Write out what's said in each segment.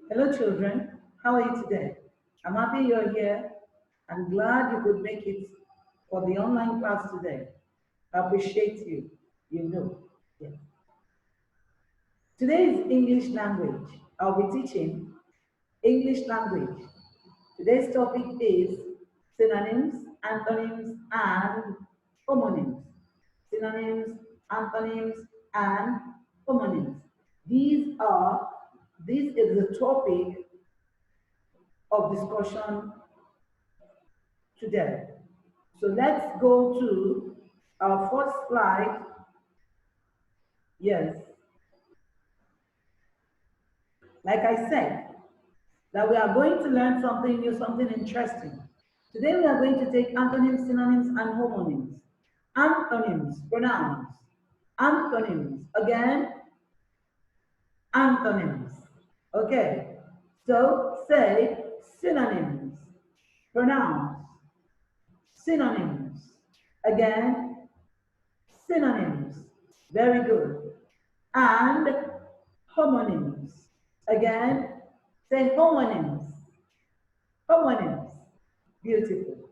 Hello, children. How are you today? I'm happy you're here. I'm glad you could make it for the online class today. I appreciate you. You know. Yes. Today is English language. I'll be teaching English language. Today's topic is synonyms, antonyms, and homonyms. Synonyms, antonyms, and homonyms. This is the topic of discussion today. So let's go to our first slide. Yes, like I said, that we are going to learn something new, something interesting. Today we are going to take antonyms, synonyms, and homonyms. Antonyms, pronouns. Antonyms, again, antonyms. Okay, so say synonyms, pronouns, synonyms. Again, synonyms. Very good. And homonyms. Again, say homonyms. Homonyms. Beautiful.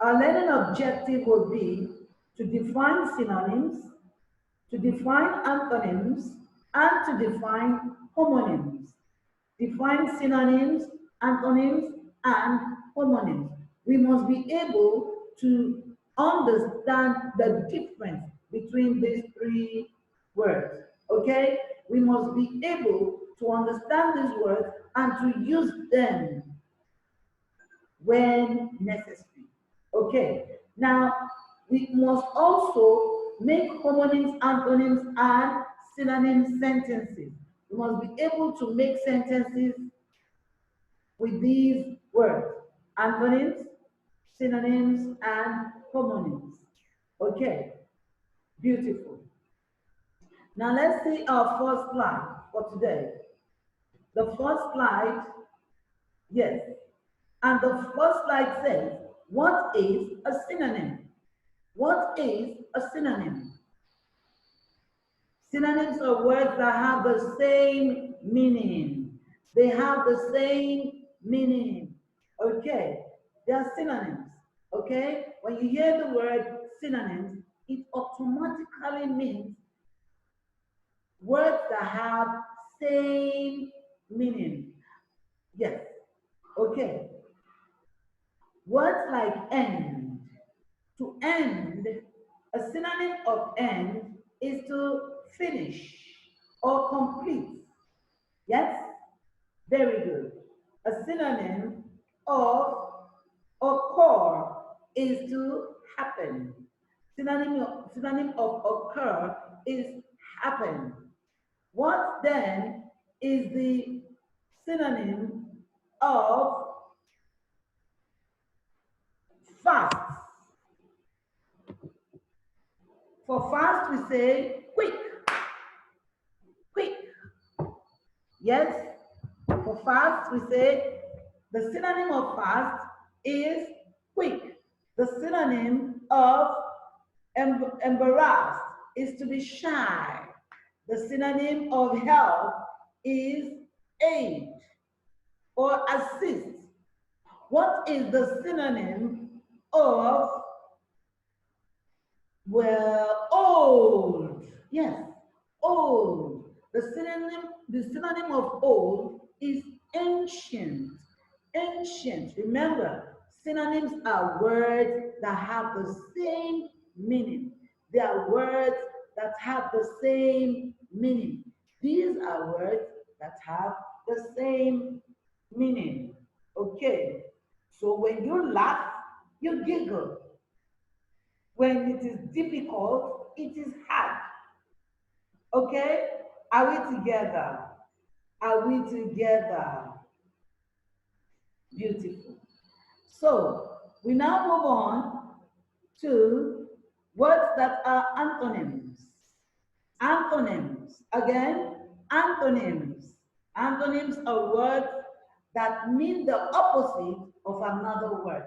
Our learning objective will be to define synonyms, to define antonyms, and to define homonyms. Define synonyms, antonyms, and homonyms. We must be able to understand the difference between these three words. Okay? We must be able to understand these words and to use them when necessary. Okay? Now, we must also make homonyms, antonyms, and synonym sentences. We must be able to make sentences with these words: antonyms, synonyms, and homonyms. Okay, beautiful. Now let's see our first slide for today. The first slide, yes. And the first slide says, what is a synonym? What is a synonym? Synonyms are words that have the same meaning. They have the same meaning. Okay, they are synonyms. Okay, when you hear the word synonyms, it automatically means words that have same meaning. Yes. Okay. Words like end. To end, a synonym of end is to finish or complete. Yes? Very good. A synonym of occur is to happen. Synonym of occur is happen. What then is the synonym of fast? For fast, we say quick. Quick. Yes? For fast, we say the synonym of fast is quick. The synonym of embarrassed is to be shy. The synonym of help is aid or assist. What is the synonym of, well, old? Yes, old. The synonym of old is ancient. Ancient. Remember, synonyms are words that have the same meaning. They are words that have the same meaning. These are words that have the same meaning. Okay. So when you laugh, you giggle. When it is difficult, it is hard. Okay? Are we together? Are we together? Beautiful. So, we now move on to words that are antonyms. Antonyms. Again, antonyms. Antonyms are words that mean the opposite of another word.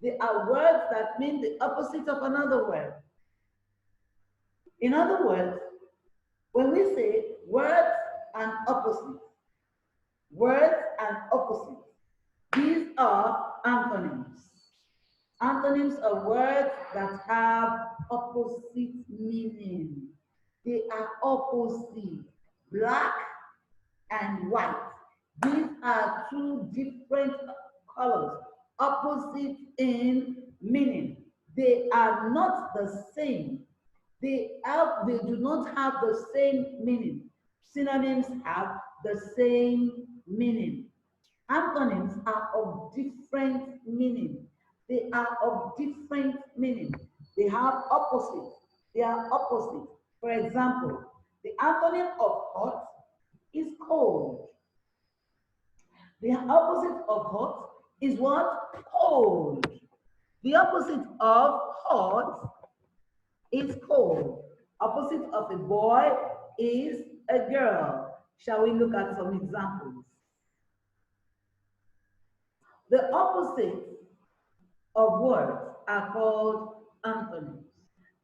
They are words that mean the opposite of another word. In other words, when we say words and opposites, words and opposites. These are antonyms. Antonyms are words that have opposite meaning. They are opposite, black and white. These are two different colors, opposite in meaning. They are not the same. They do not have the same meaning. Synonyms have the same meaning. Antonyms are of different meaning. They are of different meaning. They have opposite. They are opposite. For example, the antonym of hot is cold. The opposite of hot is what? Cold. The opposite of hot is cold. Opposite of a boy is a girl. Shall we look at some examples? The opposite of words are called antonyms.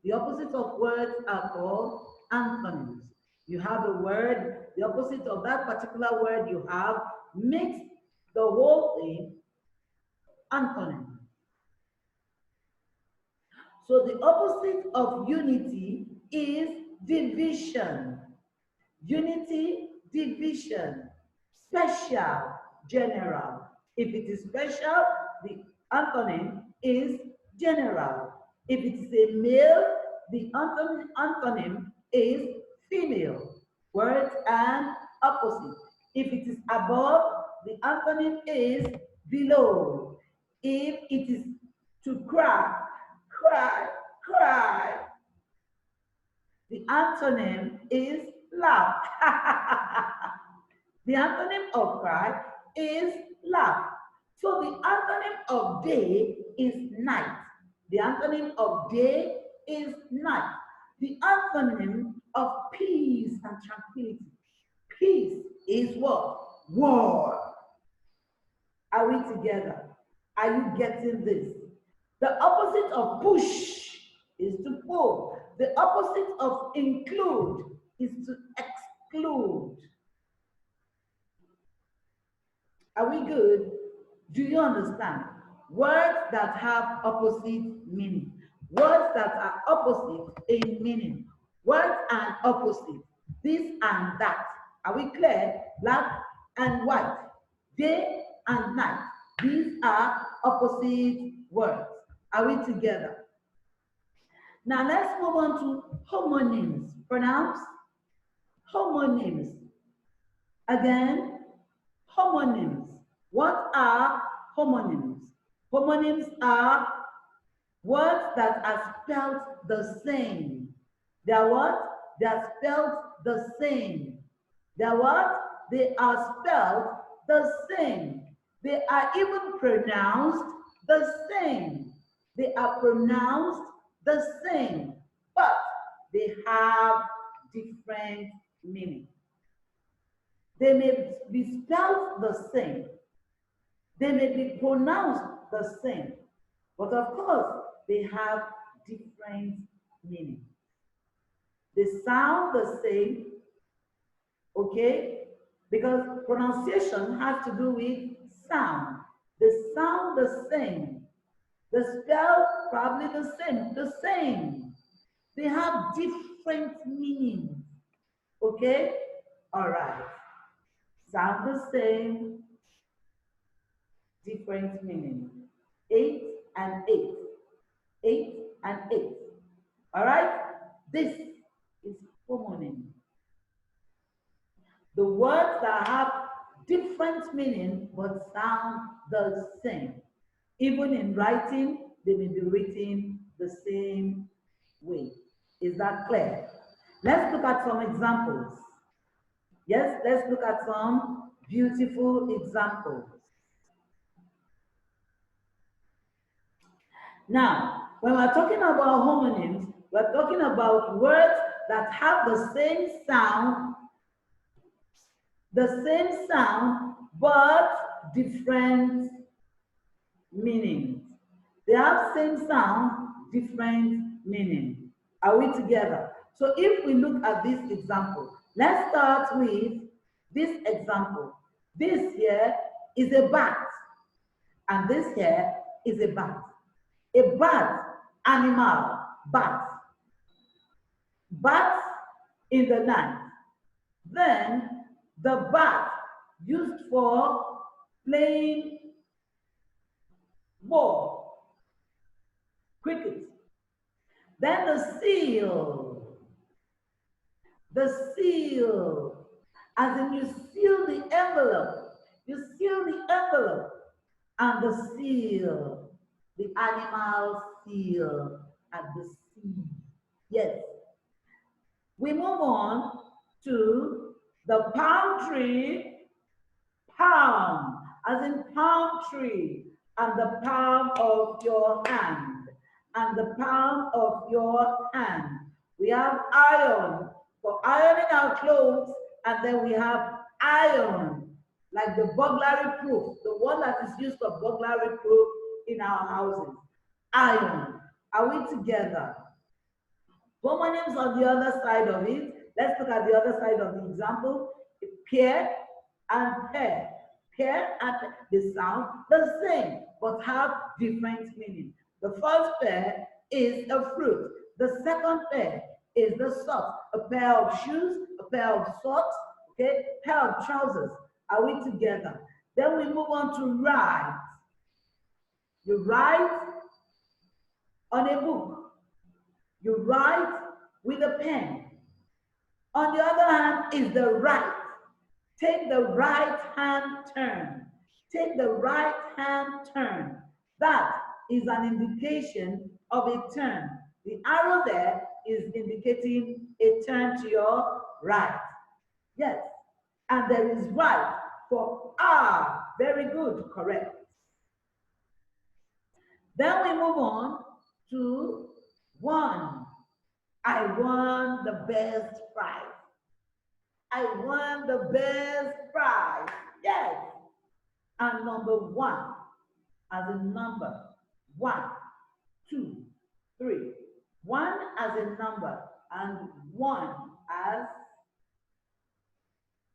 The opposite of words are called antonyms. You have a word, the opposite of that particular word you have makes the whole thing antonym. So the opposite of unity is division. Unity, division. Special, general. If it is special, the antonym is general. If it is a male, the antonym is female. Words and opposite. If it is above, the antonym is below. If it is to cry, cry, cry, the antonym is laugh. The antonym of cry is laugh. So the antonym of day is night. The antonym of day is night. The antonym of peace and tranquility. Peace is what? War. Are we together? Are you getting this? The opposite of push is to pull. The opposite of include is to exclude. Are we good? Do you understand? Words that have opposite meaning. Words that are opposite in meaning. Words and opposite. This and that. Are we clear? Black and white. Day and night. These are opposite words. Are we together? Now let's move on to homonyms. Pronounce homonyms. Again, homonyms. What are homonyms? Homonyms are words that are spelled the same. They are what? They are spelled the same. They are what? They are spelled the same. They are even pronounced the same. They are pronounced the same, but they have different meaning. They may be spelled the same. They may be pronounced the same, but of course, they have different meaning. They sound the same, okay? Because pronunciation has to do with sound. They sound the same. The spell probably the same, the same. They have different meanings, okay? All right. Sound the same, different meaning. 8 and 8. 8 and 8. All right? This is homonym. The words that have different meaning but sound the same. Even in writing, they may be written the same way. Is that clear? Let's look at some examples. Yes, let's look at some beautiful examples. Now, when we're talking about homonyms, we're talking about words that have the same sound, but different meanings. They have same sound, different meaning. Are we together? So if we look at this example, let's start with this example. This here is a bat, and this here is a bat. A bat, animal, bat. Bat in the night. Then the bat used for playing ball, cricket. Then the seal, as in you seal the envelope, and the seal, the animal seal at the sea. Yes. We move on to the palm tree, palm, as in palm tree, and the palm of your hand, and the palm of your hand. We have iron for ironing our clothes, and then we have iron, like the burglary proof, the one that is used for burglary proof in our houses. Iron. Are we together? Homonyms on the other side of it. Let's look at the other side of the example. Pear and pear. Pear and they sound the same, but have different meaning. The first pair is a fruit. The second pair is the socks. A pair of shoes, a pair of socks, okay, pair of trousers. Are we together? Then we move on to write. You write on a book. You write with a pen. On the other hand is the right. Take the right hand turn. Take the right hand turn. That is an indication of a turn. The arrow there is indicating a turn to your right. Yes. And there is right for R. Very good, correct. Then we move on to one. I won the best prize. I won the best prize. Yes. And number one, as a number. 1, 2, 3. 1 as a number and 1 as,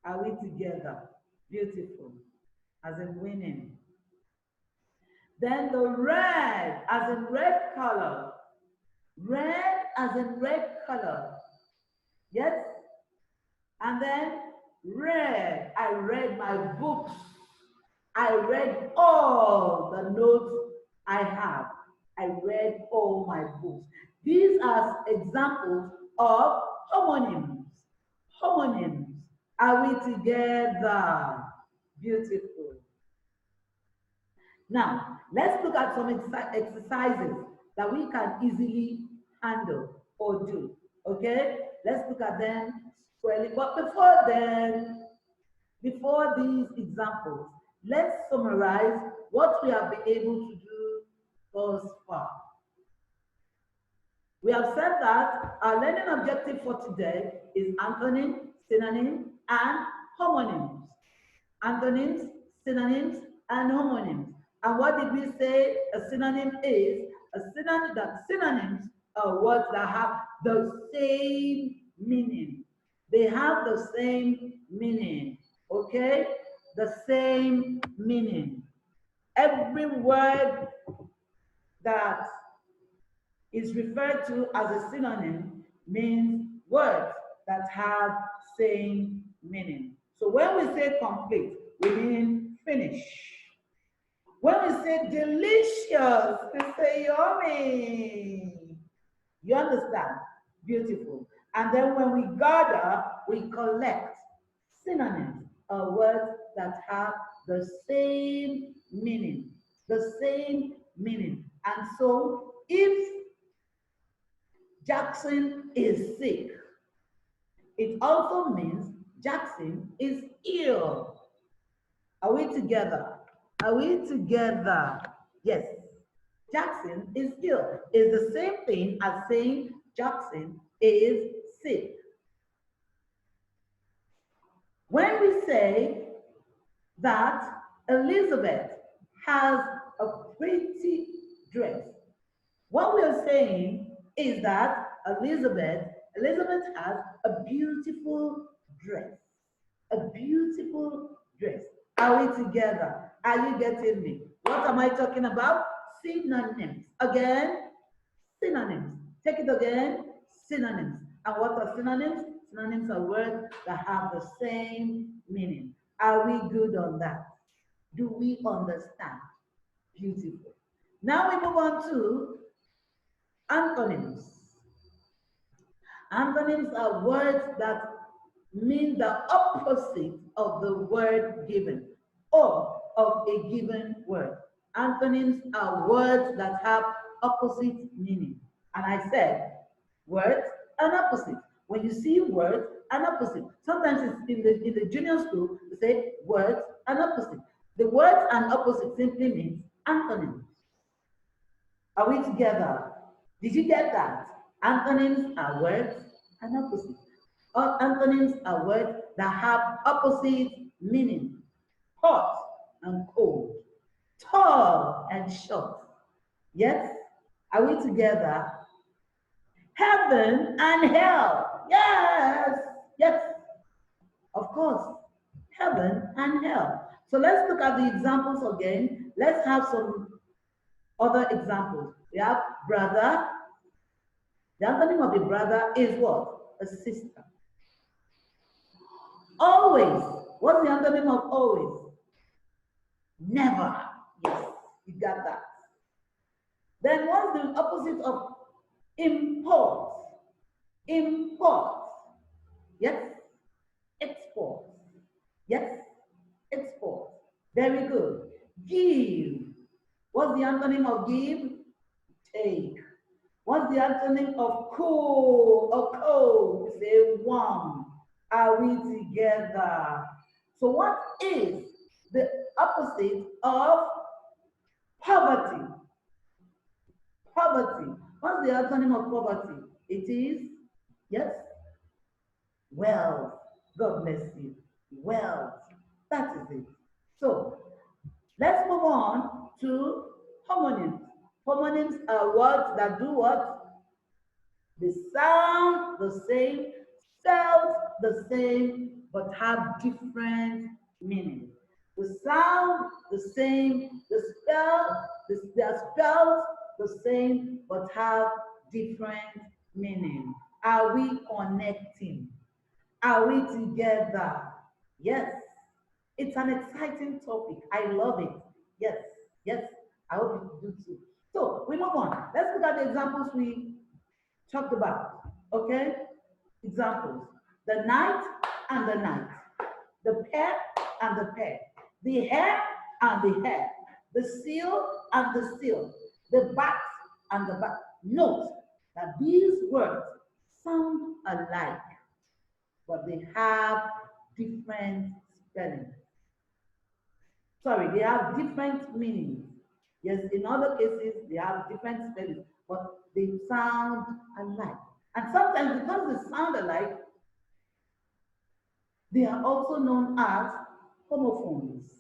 are we together? Beautiful. As in winning. Then the red as in red color. Red as in red color. Yes? And then read. I read my books. I read all the notes I have. I read all my books. These are examples of homonyms. Homonyms. Are we together? Beautiful. Now, let's look at some exercises that we can easily handle or do. Okay? Let's look at them squarely. But before these examples, let's summarize what we have been able to do thus far. We have said that our learning objective for today is antonym, synonym, and homonyms. Antonyms, synonyms, and homonyms. And what did we say a synonym is? A synonym, that synonyms are words that have the same meaning. They have the same meaning, okay? The same meaning. Every word that is referred to as a synonym means words that have same meaning. So when we say complete, we mean finish. When we say delicious, we say yummy. You understand? Beautiful. And then when we gather, we collect. Synonyms are words that have the same meaning. The same meaning. And so if Jackson is sick, it also means Jackson is ill. Are we together? Are we together? Yes. Jackson is ill. Is the same thing as saying Jackson is sick. When we say that Elizabeth has a pretty dress, what we are saying is that Elizabeth has a beautiful dress. A beautiful dress. Are we together? Are you getting me? What am I talking about? Synonyms. Again, synonyms. Take it again. Synonyms. And what are synonyms? Synonyms are words that have the same meaning. Are we good on that? Do we understand? Beautiful. Now we move on to antonyms. Antonyms are words that mean the opposite of the word given or of a given word. Antonyms are words that have opposite meaning. And I said words and opposite. When you see words and opposite, sometimes it's in the junior school, they say words and opposite. The words and opposite simply means antonyms. Are we together? Did you get that? Antonyms are words and opposites. Antonyms are words that have opposite meaning. Hot and cold. Tall and short. Yes? Are we together? Heaven and hell. Yes. Yes. Of course. Heaven and hell. So let's look at the examples again. Let's have some other examples. We have brother. The antonym of a brother is what? A sister. Always. What's the antonym of always? Never. Yes, you got that. Then what's the opposite of import? Import. Yes. Export. Yes. Export. Very good. Give. What's the antonym of give? Take. What's the antonym of cool or cold? We say warm. Are we together? So what is the opposite of poverty? Poverty. What's the antonym of poverty? It is, yes, wealth. God bless you. Wealth. That is it. So let's move on to homonyms. Homonyms are words that do what? They sound the same, spelled the same, but have different meaning. They sound the same, they are spelled the same, but have different meaning. Are we connecting? Are we together? Yes. It's an exciting topic. I love it. Yes, yes. I hope you do too. So we move on. Let's look at the examples we talked about. Okay? Examples. The night and the night. The pair and the pair. The hair and the hair. The seal and the seal. The bat and the bat. Note that these words sound alike, but they have different spellings. Sorry, they have different meanings. Yes, in other cases, they have different spellings, but they sound alike. And sometimes because they sound alike, they are also known as homophones.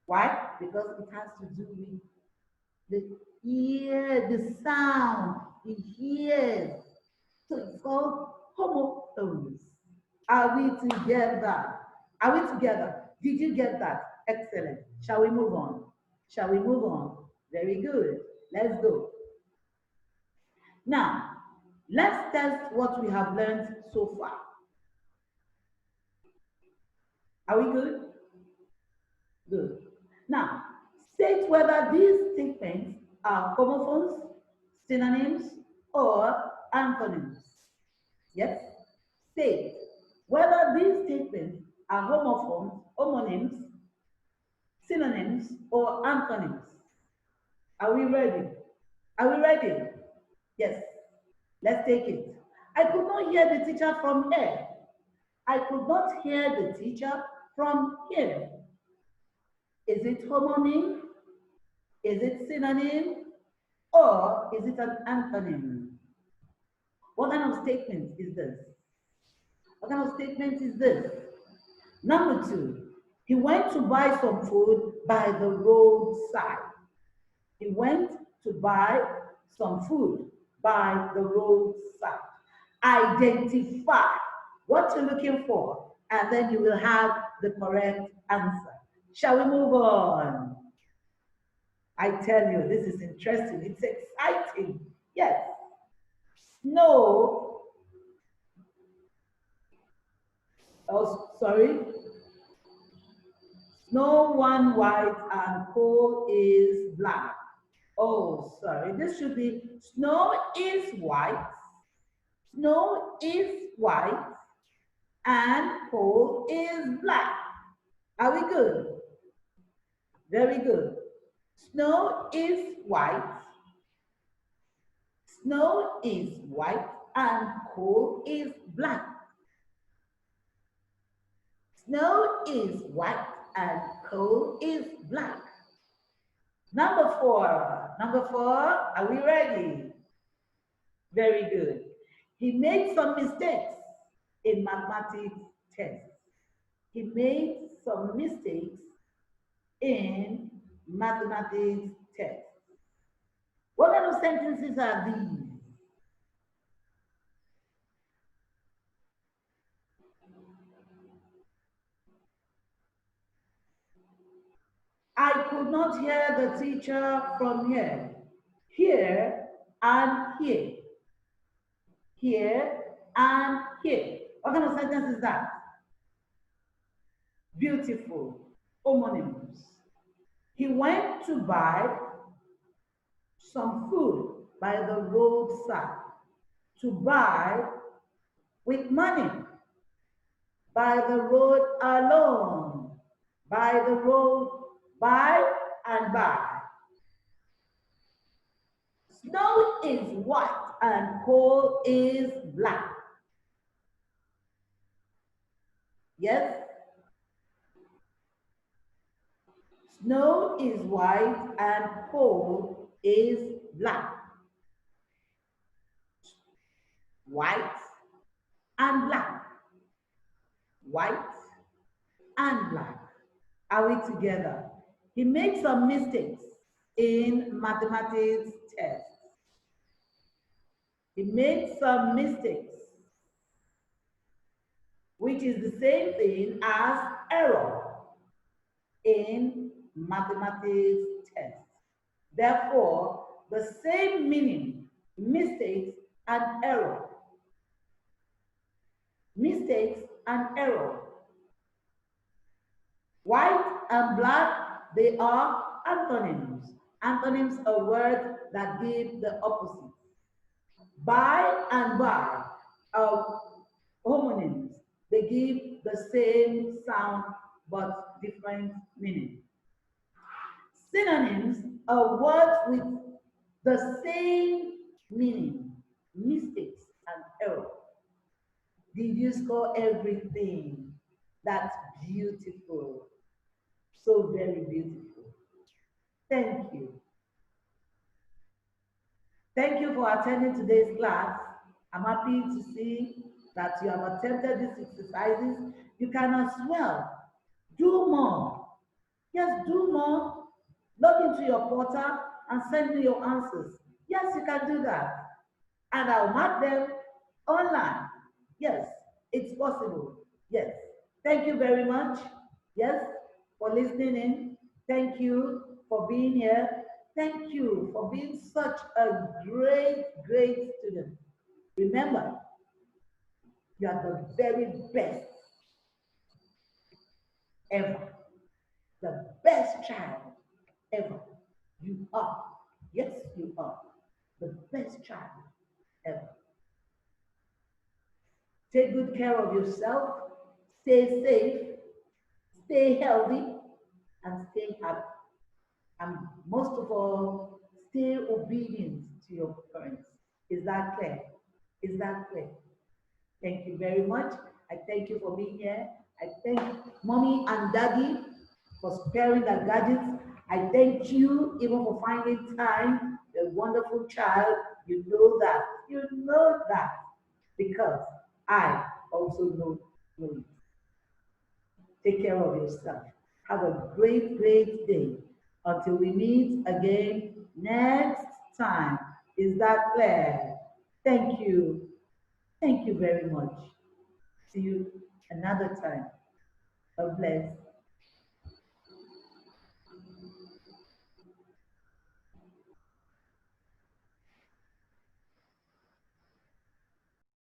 Why? Because it has to do with the ear, the sound, the ears. So it's called homophones. Are we together? Are we together? Did you get that? Excellent. Shall we move on? Shall we move on? Very good. Let's go. Now, let's test what we have learned so far. Are we good? Good. Now, state whether these statements are homophones, synonyms, or antonyms. Yes? State whether these statements are homophones, homonyms, synonyms, or antonyms. Are we ready? Are we ready? Yes. Let's take it. I could not hear the teacher from here. I could not hear the teacher from here. Is it homonym? Is it synonym? Or is it an antonym? What kind of statement is this? What kind of statement is this? Number two, he went to buy some food by the roadside. He went to buy some food by the roadside. Identify what you're looking for, and then you will have the correct answer. Shall we move on? I tell you, this is interesting. It's exciting. Yes. Snow. Oh, sorry. Snow one white and coal is black. Oh, sorry. This should be snow is white. Snow is white and coal is black. Are we good? Very good. Snow is white. Snow is white and coal is black. Snow is white and coal is black. Number four. Number four, are we ready? Very good. He made some mistakes in mathematics tests. He made some mistakes in mathematics tests. What kind of sentences are these? I could not hear the teacher from here. Here and here. Here and here. What kind of sentence is that? Beautiful. Homonyms. He went to buy some food by the roadside. To buy with money. By the road alone. By the road, by and by. Snow is white and coal is black. Yes? Snow is white and coal is black. White and black. White and black. Are we together? He made some mistakes in mathematics tests. He made some mistakes, which is the same thing as error in mathematics tests. Therefore, the same meaning, mistakes and error. Mistakes and error. White and black, they are antonyms. Antonyms are words that give the opposite. By and by are homonyms. They give the same sound but different meaning. Synonyms are words with the same meaning, mistakes and error. Did you score everything? That's beautiful. So very beautiful. Thank you. Thank you for attending today's class. I'm happy to see that you have attempted these exercises. You can as well do more. Yes, do more. Log into your portal and send me your answers. Yes, you can do that. And I'll mark them online. Yes, it's possible. Yes. Thank you very much. Yes, for listening in. Thank you for being here. Thank you for being such a great, great student. Remember, you are the very best ever. The best child ever. You are. Yes, you are. The best child ever. Take good care of yourself. Stay safe. Stay healthy. And stay happy. And most of all, stay obedient to your parents. Is that clear? Is that clear? Thank you very much. I thank you for being here. I thank mommy and daddy for sparing their gadgets. I thank you even for finding time, a wonderful child. You know that. You know that. Because I also know it. Take care of yourself. Have a great, great day. Until we meet again next time. Is that clear? Thank you. Thank you very much. See you another time. God bless.